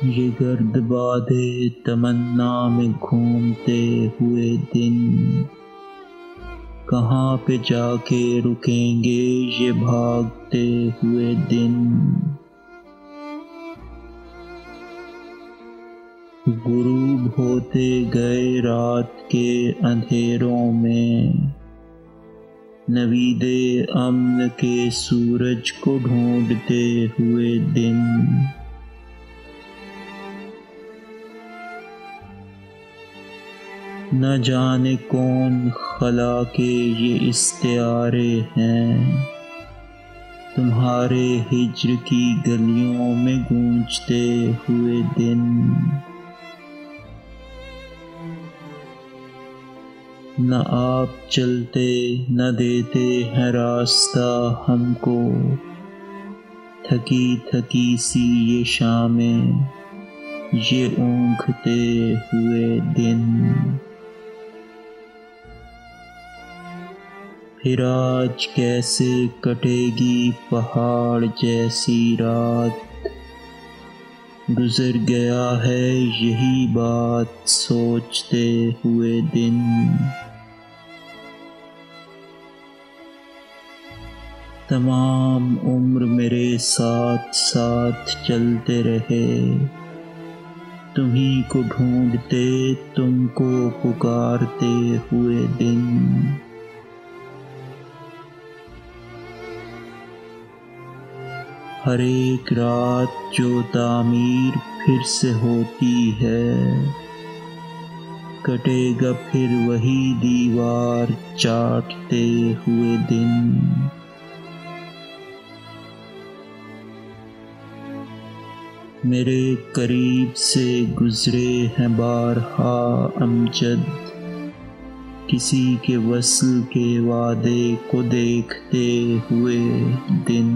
ये गर्द बादे तमन्ना में घूमते हुए दिन, कहाँ पे जाके रुकेंगे ये भागते हुए दिन। गुरूब होते गए रात के अंधेरों में, नवीदे अम्न के सूरज को ढूंढते हुए दिन। न जाने कौन खला के ये इस्तियारे हैं, तुम्हारे हिज्र की गलियों में गूंजते हुए दिन। न आप चलते न देते हैं रास्ता हमको, थकी थकी सी ये शामें, ये ऊँघते हुए दिन। फिर आज कैसे कटेगी पहाड़ जैसी रात, गुजर गया है यही बात सोचते हुए दिन। तमाम उम्र मेरे साथ साथ चलते रहे, तुम्ही को ढूंढते तुमको पुकारते हुए दिन। हर एक रात जो तामीर फिर से होती है, कटेगा फिर वही दीवार चाटते हुए दिन। मेरे करीब से गुजरे हैं बारहा अमजद, किसी के वस्ल के वादे को देखते हुए दिन।